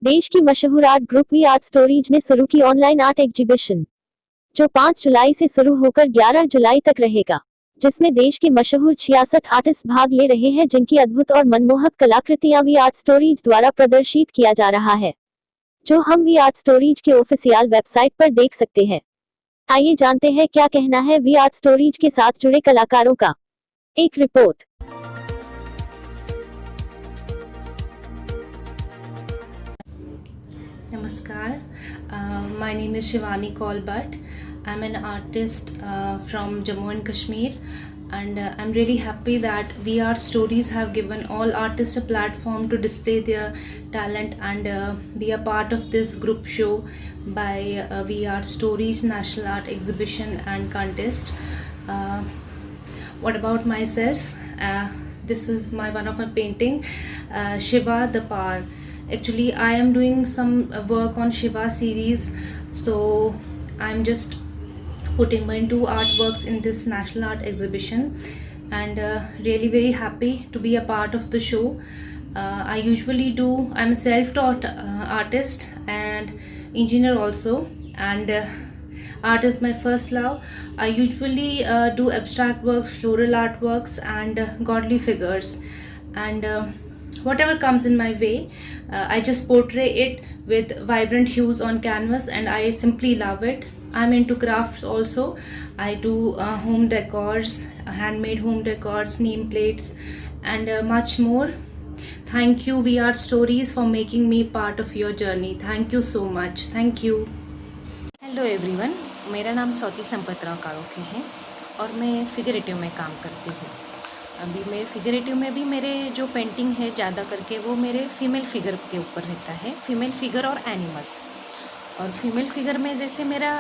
देश की मशहूर art group we art stories ने शुरू की ऑनलाइन आर्ट एग्जीबिशन, जो 5 जुलाई से शुरू होकर 11 जुलाई तक रहेगा, जिसमें देश के मशहूर 66 आर्टिस्ट भाग ले रहे हैं, जिनकी अद्भुत और मनमोहक कलाकृतियां वी आर्ट स्टोरीज द्वारा प्रदर्शित किया जा रहा है, जो हम वी आर्ट स्टोरीज के ऑफिशियल वेबसाइट पर देख सकते हैं। आइए जानते हैं क्या कहना है वी आर्ट स्टोरीज के साथ जुड़े कलाकारों का। एक report. Namaskar. My name is Shivani Kaul-Bhatt. I'm an artist from Jammu and Kashmir, and I'm really happy that VR Stories have given all artists a platform to display their talent and be a part of this group show by VR Stories National Art Exhibition and Contest. Uh, what about myself? This is one of my painting, Shiva the Power. Actually, I am doing some work on Shiva series, so I'm just putting my 2 artworks in this national art exhibition, and really very happy to be a part of the show. I usually I'm a self-taught artist and engineer also, and art is my first love. I usually do abstract works, floral artworks, and godly figures, and whatever comes in my way, I just portray it with vibrant hues on canvas, and I simply love it. I'm into crafts also. I do home decors, handmade home decors, nameplates, and much more. Thank you VR Stories for making me part of your journey. Thank you so much. Thank you. Hello everyone, मेरा नाम सौती संपतराव काड़ोखे है और मैं figurative में काम करती हूँ। अभी मैं फिगरेटिव में भी मेरे जो पेंटिंग है ज़्यादा करके वो मेरे फीमेल फिगर के ऊपर रहता है, फीमेल फिगर और एनिमल्स। और फीमेल फिगर में जैसे मेरा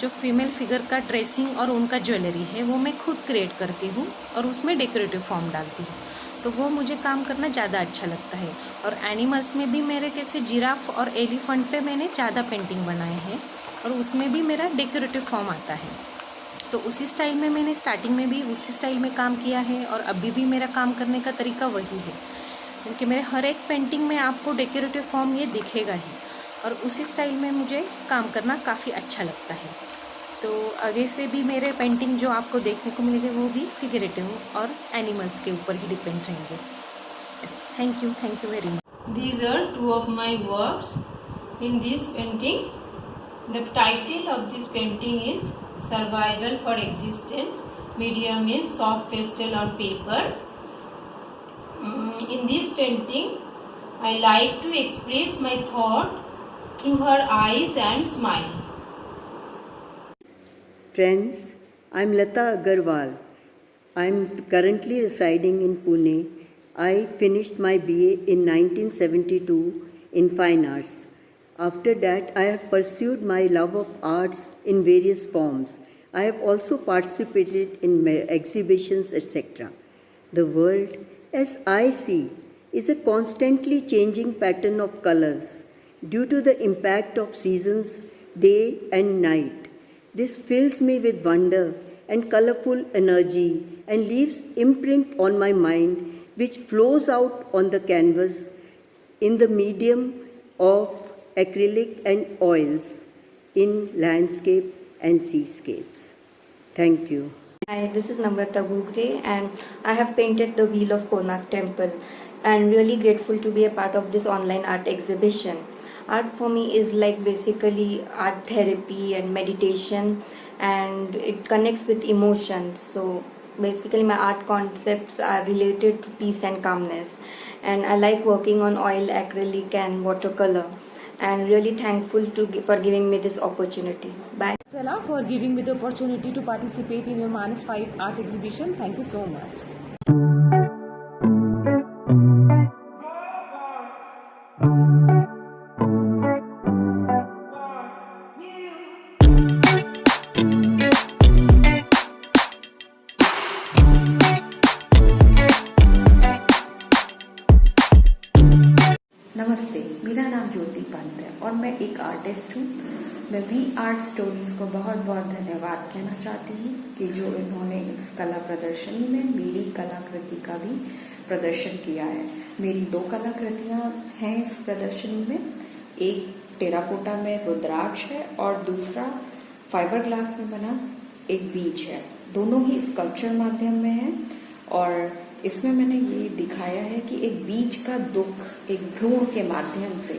जो फीमेल फिगर का ड्रेसिंग और उनका ज्वेलरी है वो मैं खुद क्रिएट करती हूँ और उसमें डेकोरेटिव फॉर्म डालती हूँ, तो वो मुझे काम करना ज़्यादा अच्छा लगता है। और एनिमल्स में भी मेरे कैसे जिराफ और एलिफेंट पे मैंने ज़्यादा पेंटिंग बनाए हैं और उसमें भी मेरा डेकोरेटिव फॉर्म आता है। तो उसी स्टाइल में मैंने स्टार्टिंग में भी उसी स्टाइल में काम किया है और अभी भी मेरा काम करने का तरीका वही है, क्योंकि मेरे हर एक पेंटिंग में आपको डेकोरेटिव फॉर्म ये दिखेगा ही, और उसी स्टाइल में मुझे काम करना काफ़ी अच्छा लगता है। तो आगे से भी मेरे पेंटिंग जो आपको देखने को मिलेंगे वो भी फिगरेटिव और एनिमल्स के ऊपर ही डिपेंड रहेंगे। Yes, thank you very much. These are 2 of my works in this painting. The title of this painting is Survival for Existence. Medium is soft pastel on paper. In this painting, I like to express my thought through her eyes and smile. Friends, I'm Lata Agarwal. I'm currently residing in Pune. I finished my BA in 1972 in Fine Arts. After that, I have pursued my love of arts in various forms. I have also participated in exhibitions, etc. The world, as I see, is a constantly changing pattern of colors due to the impact of seasons, day and night. This fills me with wonder and colorful energy and leaves imprint on my mind, which flows out on the canvas in the medium of acrylic and oils in landscape and seascapes. Thank you. Hi, this is Namrata Gugre and I have painted the Wheel of Konark Temple, and really grateful to be a part of this online art exhibition. Art for me is like basically art therapy and meditation, and it connects with emotions. So basically my art concepts are related to peace and calmness, and I like working on oil, acrylic and watercolor, and really thankful for giving me this opportunity. Bye. Sala, for giving me the opportunity to participate in your -5 art exhibition. Thank you so much. नमस्ते, मेरा नाम ज्योति पंत है और मैं एक artist हूँ। मैं we art stories को बहुत बहुत धन्यवाद कहना चाहती हूँ कि जो इन्होंने इस कला प्रदर्शनी में मेरी कलाकृति का भी प्रदर्शन किया है। मेरी 2 कलाकृतियाँ हैं इस प्रदर्शनी में। एक टेराकोटा में रुद्राक्ष है और दूसरा फाइबर ग्लास में बना एक बीज है। दोनों ही स्कल्पचर माध्यम में है और इसमें मैंने ये दिखाया है कि एक बीज का दुख एक भ्रूण के माध्यम से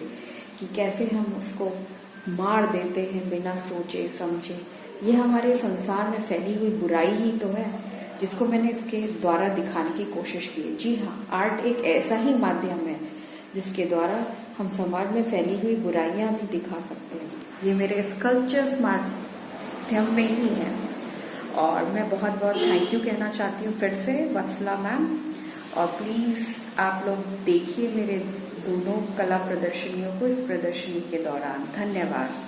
कि कैसे हम उसको मार देते हैं बिना सोचे समझे। ये हमारे संसार में फैली हुई बुराई ही तो है जिसको मैंने इसके द्वारा दिखाने की कोशिश की है। जी हाँ, आर्ट एक ऐसा ही माध्यम है जिसके द्वारा हम समाज में फैली हुई बुराइयां भी दिखा सकते हैं। ये मेरे स्कल्पचर्स माध्यम में ही है और मैं बहुत बहुत थैंक यू कहना चाहती हूँ फिर से वत्सला मैम। और प्लीज आप लोग देखिए मेरे दोनों कला प्रदर्शनियों को इस प्रदर्शनी के दौरान। धन्यवाद।